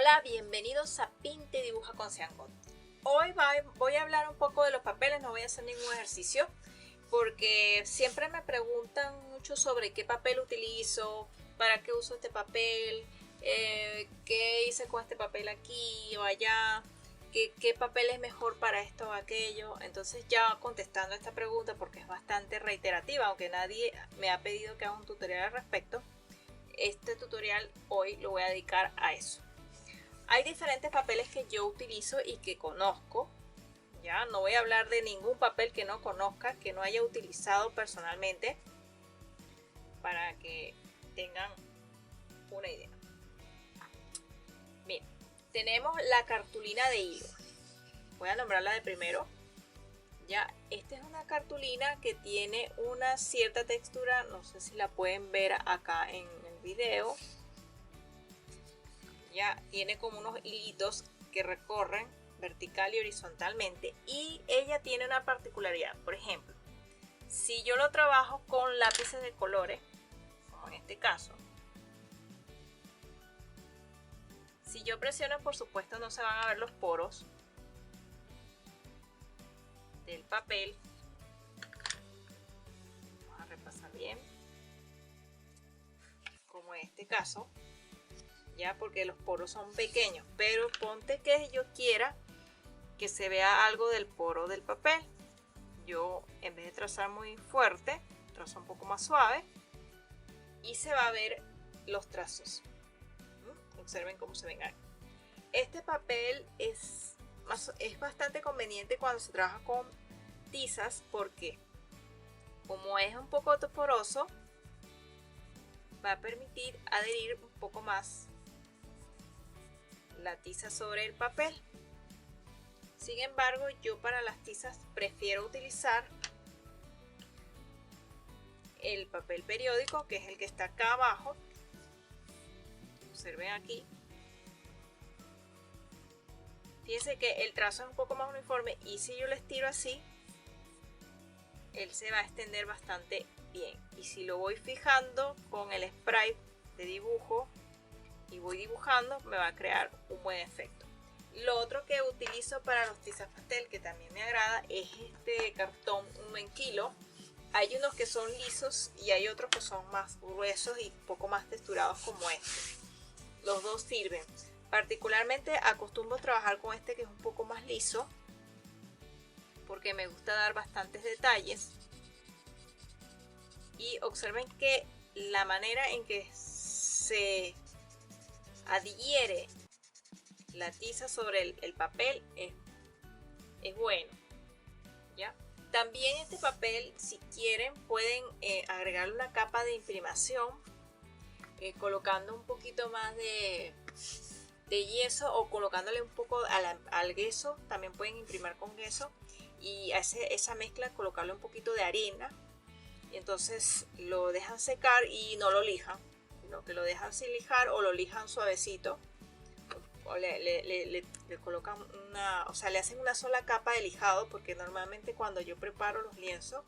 Hola, bienvenidos a Pinta y Dibuja con Seangot. Hoy voy a hablar un poco de los papeles, no voy a hacer ningún ejercicio porque siempre me preguntan mucho sobre qué papel utilizo, para qué uso este papel, qué hice con este papel aquí o allá, qué papel es mejor para esto o aquello. Entonces ya contestando esta pregunta, porque es bastante reiterativa, aunque nadie me ha pedido que haga un tutorial al respecto, este tutorial hoy lo voy a dedicar a eso. Hay diferentes papeles que yo utilizo y que conozco. Ya no voy a hablar de ningún papel que no conozca, que no haya utilizado personalmente, para que tengan una idea. Bien, tenemos la cartulina de hilo. Voy a nombrarla de primero. Ya, esta es una cartulina que tiene una cierta textura, no sé si la pueden ver acá en el video. Ya tiene como unos hilitos que recorren vertical y horizontalmente, y ella tiene una particularidad. Por ejemplo, si yo lo trabajo con lápices de colores, como en este caso, si yo presiono, por supuesto no se van a ver los poros del papel. Vamos a repasar bien, como en este caso, ya, porque los poros son pequeños, pero ponte que yo quiera que se vea algo del poro del papel. Yo, en vez de trazar muy fuerte, trazo un poco más suave y se va a ver los trazos. Observen cómo se ven ahí. Este papel es bastante conveniente cuando se trabaja con tizas, porque como es un poco poroso, va a permitir adherir un poco más la tiza sobre el papel. Sin embargo, yo para las tizas prefiero utilizar el papel periódico, que es el que está acá abajo. Observen aquí. Fíjense que el trazo es un poco más uniforme, y si yo lo estiro así, él se va a extender bastante bien. Y si lo voy fijando con el spray de dibujo y voy dibujando, me va a crear un buen efecto. Lo otro que utilizo para los tizas pastel, que también me agrada, es este cartón 1 en kilo. Hay unos que son lisos y hay otros que son más gruesos y un poco más texturados, como este. Los dos sirven. Particularmente acostumbro trabajar con este, que es un poco más liso, porque me gusta dar bastantes detalles. Y observen que la manera en que se adhiere la tiza sobre el papel es bueno, ¿ya? También este papel, si quieren, pueden agregarle una capa de imprimación, colocando un poquito más de yeso, o colocándole un poco al queso. También pueden imprimir con queso, y a esa mezcla colocarle un poquito de harina, y entonces lo dejan secar y no lo lijan, sino que lo dejan sin lijar, o lo lijan suavecito, o le colocan le hacen una sola capa de lijado, porque normalmente cuando yo preparo los lienzos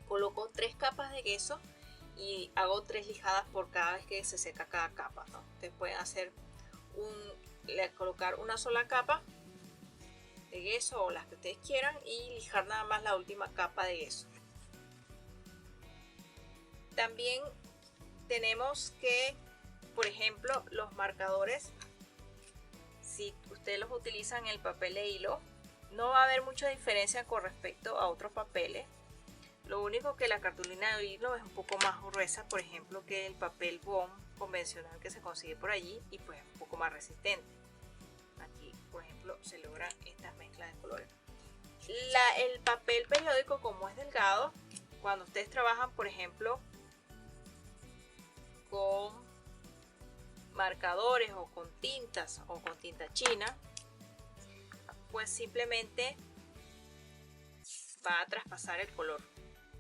coloco 3 capas de queso y hago 3 lijadas por cada vez que se seca cada capa, ¿no? Ustedes pueden hacer colocar una sola capa de queso, o las que ustedes quieran, y lijar nada más la última capa de queso. También tenemos que, por ejemplo, los marcadores, si ustedes los utilizan en el papel de hilo, no va a haber mucha diferencia con respecto a otros papeles. Lo único que la cartulina de hilo es un poco más gruesa, por ejemplo, que el papel bond convencional que se consigue por allí, y pues un poco más resistente. Aquí, por ejemplo, se logran estas mezclas de colores. El papel periódico, como es delgado, cuando ustedes trabajan, por ejemplo, con marcadores o con tintas o con tinta china, pues simplemente va a traspasar el color.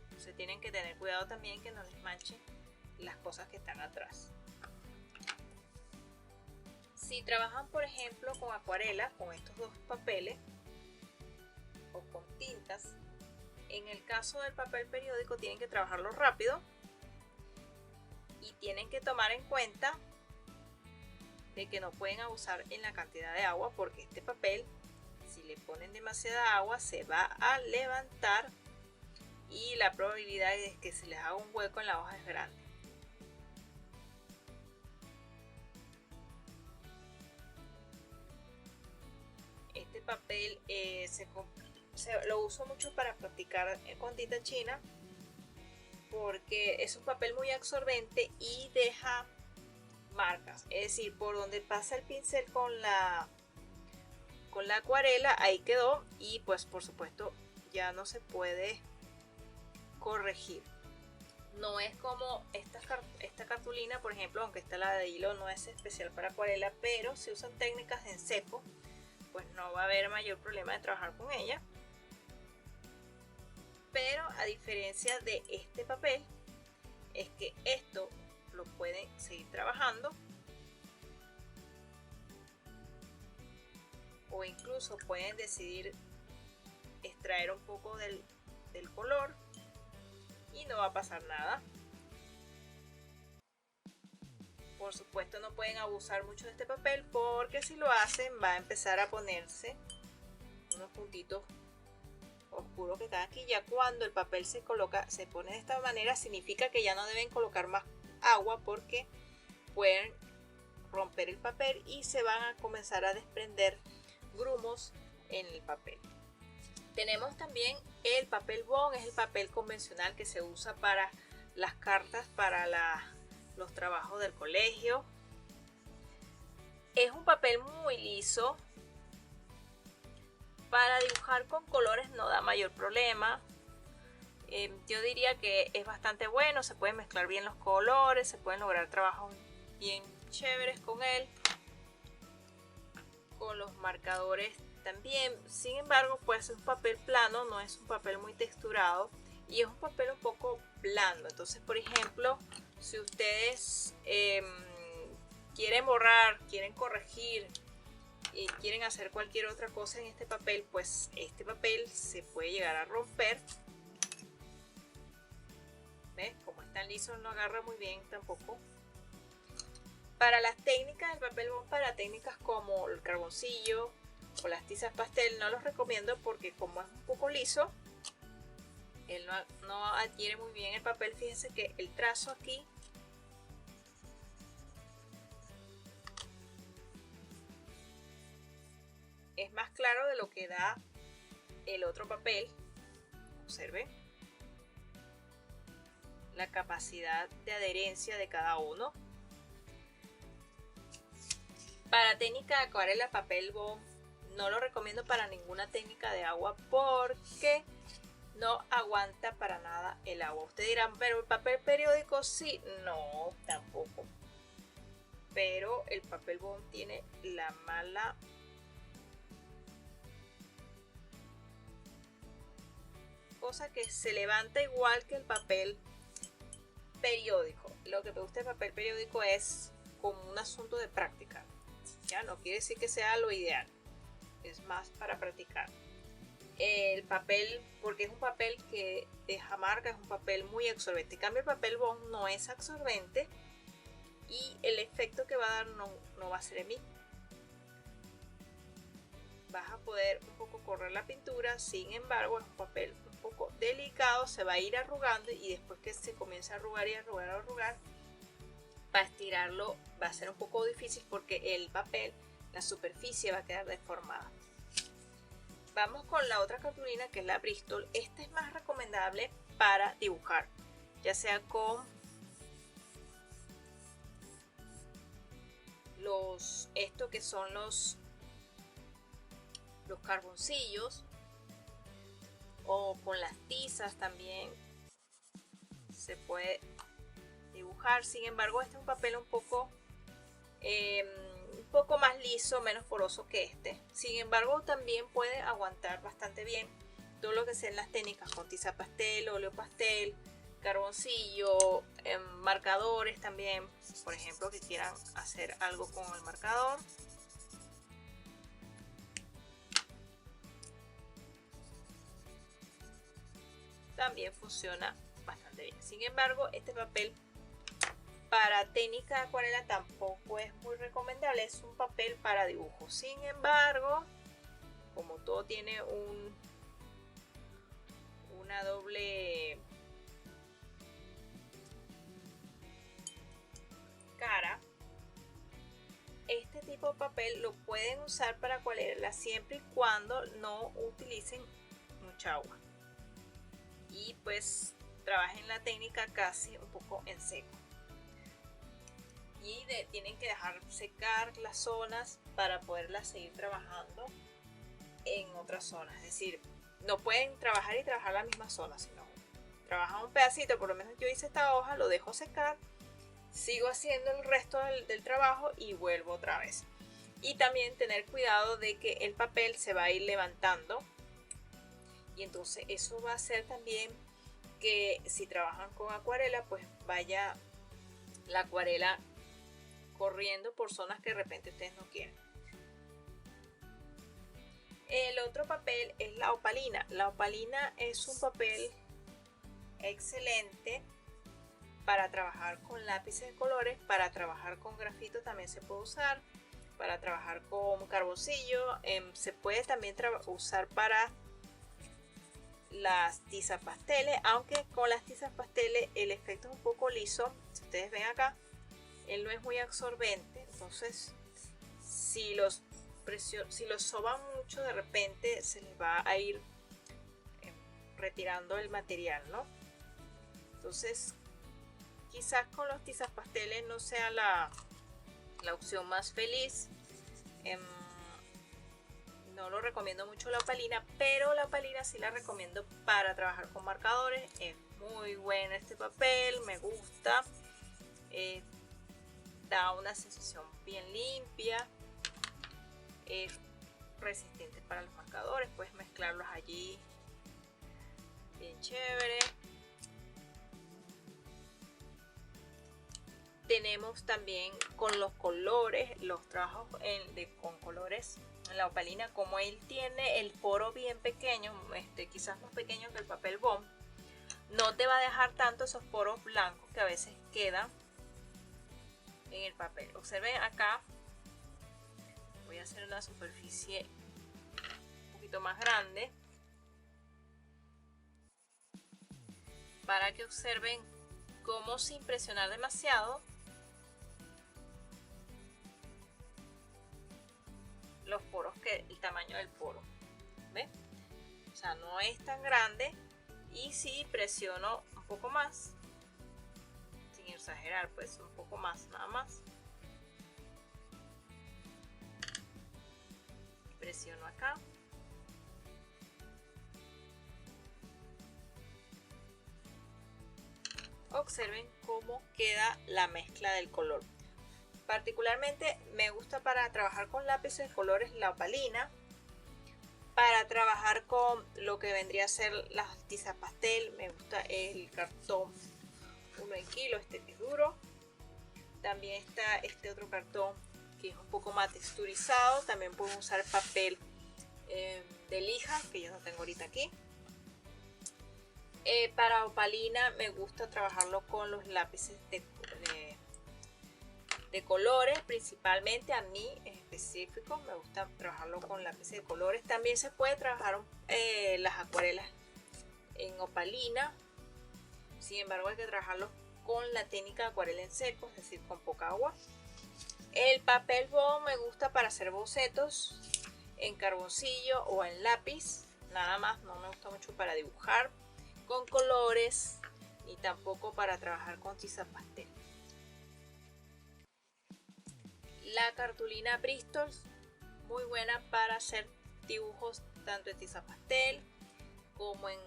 Entonces tienen que tener cuidado también que no les manchen las cosas que están atrás. Si trabajan, por ejemplo, con acuarela, con estos dos papeles, o con tintas, en el caso del papel periódico tienen que trabajarlo rápido, y tienen que tomar en cuenta de que no pueden abusar en la cantidad de agua, porque este papel, si le ponen demasiada agua, se va a levantar y la probabilidad de que se les haga un hueco en la hoja es grande. Este papel lo uso mucho para practicar con tinta china, porque es un papel muy absorbente y deja marcas, es decir, por donde pasa el pincel con la acuarela, ahí quedó, y pues por supuesto ya no se puede corregir. No es como esta cartulina, por ejemplo, aunque esta la de hilo no es especial para acuarela, pero si usan técnicas en cepo, pues no va a haber mayor problema de trabajar con ella. Pero a diferencia de este papel, es que esto lo pueden seguir trabajando, o incluso pueden decidir extraer un poco del color y no va a pasar nada. Por supuesto no pueden abusar mucho de este papel, porque si lo hacen va a empezar a ponerse unos puntitos oscuros que están aquí. Ya cuando el papel se pone de esta manera, significa que ya no deben colocar más agua, porque pueden romper el papel y se van a comenzar a desprender grumos en el papel. Tenemos también el papel bond, es el papel convencional que se usa para las cartas, para los trabajos del colegio. Es un papel muy liso, para dibujar con colores no da mayor problema. Yo diría que es bastante bueno, se pueden mezclar bien los colores, se pueden lograr trabajos bien chéveres con él. Con los marcadores también. Sin embargo, pues es un papel plano, no es un papel muy texturado y es un papel un poco blando. Entonces, por ejemplo, si ustedes quieren borrar, quieren corregir y quieren hacer cualquier otra cosa en este papel, pues este papel se puede llegar a romper. ¿Ves? Como es tan liso, no agarra muy bien tampoco. Para las técnicas del papel bond, para técnicas como el carboncillo o las tizas pastel, no los recomiendo, porque como es un poco liso, él no adhiere muy bien el papel. Fíjense que el trazo aquí es más claro de lo que da el otro papel. Observen la capacidad de adherencia de cada uno. Para técnica de acuarela, papel bond no lo recomiendo para ninguna técnica de agua, porque no aguanta para nada el agua. Ustedes dirán, pero el papel periódico sí. No, tampoco. Pero el papel bond tiene la mala cosa que se levanta igual que el papel periódico. Lo que me gusta del papel periódico es como un asunto de práctica. Ya no quiere decir que sea lo ideal, es más para practicar. El papel, porque es un papel que deja marca, es un papel muy absorbente. En cambio, el papel bond no es absorbente y el efecto que va a dar no va a ser el mismo. Vas a poder un poco correr la pintura, sin embargo es un papel un poco delicado, se va a ir arrugando, y después que se comienza a arrugar y arrugar, para estirarlo va a ser un poco difícil, porque el papel, la superficie va a quedar deformada. Vamos con la otra cartulina, que es la Bristol. Esta es más recomendable para dibujar, ya sea con estos que son los carboncillos, o con las tizas también se puede dibujar. Sin embargo, este es un papel un poco más liso, menos poroso que este. Sin embargo, también puede aguantar bastante bien todo lo que sean las técnicas con tiza pastel, óleo pastel, carboncillo, marcadores también. Por ejemplo, que quieran hacer algo con el marcador. También funciona bastante bien. Sin embargo, este papel para técnica de acuarela tampoco es muy recomendable, es un papel para dibujo. Sin embargo, como todo tiene una doble cara, este tipo de papel lo pueden usar para acuarela siempre y cuando no utilicen mucha agua y pues trabajen la técnica casi un poco en seco. Y tienen que dejar secar las zonas para poderlas seguir trabajando en otras zonas. Es decir, no pueden trabajar y trabajar la misma zona, sino trabajan un pedacito. Por lo menos yo hice esta hoja, lo dejo secar, sigo haciendo el resto del trabajo y vuelvo otra vez. Y también tener cuidado de que el papel se va a ir levantando, y entonces eso va a hacer también que si trabajan con acuarela, pues vaya la acuarela corriendo por zonas que de repente ustedes no quieren. El otro papel es la opalina. La opalina es un papel excelente para trabajar con lápices de colores, para trabajar con grafito también se puede usar, para trabajar con carboncillo, se puede también usar para las tizas pasteles, aunque con las tizas pasteles el efecto es un poco liso. Si ustedes ven acá, él no es muy absorbente, entonces si los soban mucho, de repente se les va a ir retirando el material, ¿no? Entonces quizás con los tizas pasteles no sea la opción más feliz. No lo recomiendo mucho la opalina, pero la opalina sí la recomiendo para trabajar con marcadores. Es muy bueno este papel, me gusta. Da una sensación bien limpia, es resistente para los marcadores, puedes mezclarlos allí bien chévere. Tenemos también con los colores, los trabajos con colores en la opalina, como él tiene el poro bien pequeño, quizás más pequeño que el papel bond, no te va a dejar tanto esos poros blancos que a veces quedan en el papel. Observen acá, voy a hacer una superficie un poquito más grande para que observen cómo, sin presionar demasiado, los poros, que el tamaño del poro, ¿ves? O sea, no es tan grande, y si presiono un poco más, sin exagerar, pues un poco más, nada más, presiono acá, observen cómo queda la mezcla del color. Particularmente me gusta para trabajar con lápices de colores la opalina, para trabajar con lo que vendría a ser las tizas pastel me gusta el cartón 1 en kilo, este que es duro. También está este otro cartón que es un poco más texturizado. También pueden usar papel de lija, que yo no tengo ahorita aquí. Para opalina me gusta trabajarlo con los lápices de colores, principalmente. A mí en específico me gusta trabajarlo con lápices de colores. También se puede trabajar las acuarelas en opalina, sin embargo hay que trabajarlo con la técnica de acuarela en seco, es decir, con poca agua. El papel bond me gusta para hacer bocetos en carboncillo o en lápiz, nada más. No me gusta mucho para dibujar con colores, ni tampoco para trabajar con tiza pastel. La cartulina Bristol, muy buena para hacer dibujos tanto en tiza pastel como en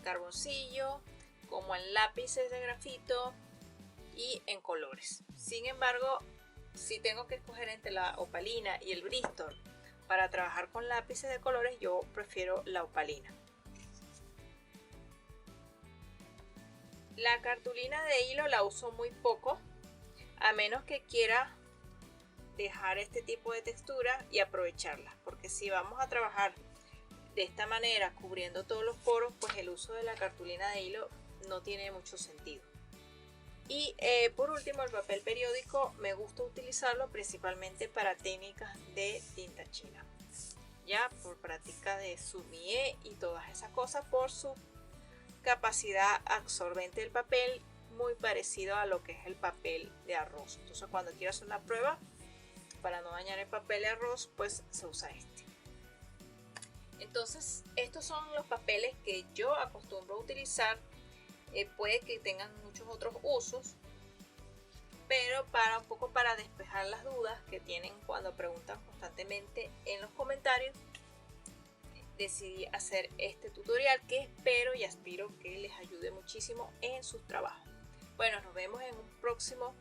carboncillo, como en lápices de grafito y en colores. Sin embargo, si tengo que escoger entre la opalina y el Bristol para trabajar con lápices de colores, yo prefiero la opalina. La cartulina de hilo la uso muy poco, a menos que quiera dejar este tipo de textura y aprovecharla, porque si vamos a trabajar de esta manera cubriendo todos los poros, pues el uso de la cartulina de hilo no tiene mucho sentido. Y por último, el papel periódico me gusta utilizarlo principalmente para técnicas de tinta china, ya por práctica de sumie y todas esas cosas, por su capacidad absorbente del papel, muy parecido a lo que es el papel de arroz. Entonces cuando quiero hacer una prueba para no dañar el papel de arroz, pues se usa este. Entonces estos son los papeles que yo acostumbro a utilizar. Puede que tengan muchos otros usos, pero un poco para despejar las dudas que tienen cuando preguntan constantemente en los comentarios, decidí hacer este tutorial que espero y aspiro que les ayude muchísimo en sus trabajos. Bueno, nos vemos en un próximo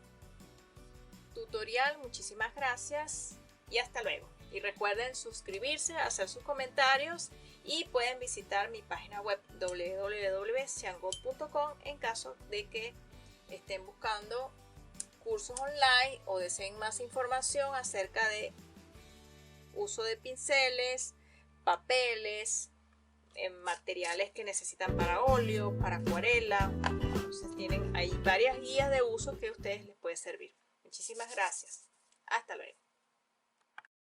tutorial. Muchísimas gracias y hasta luego. Y recuerden suscribirse, hacer sus comentarios y pueden visitar mi página web www.xianggo.com en caso de que estén buscando cursos online o deseen más información acerca de uso de pinceles, papeles, materiales que necesitan para óleo, para acuarela. Entonces tienen ahí varias guías de uso que a ustedes les puede servir. Muchísimas gracias. Hasta luego.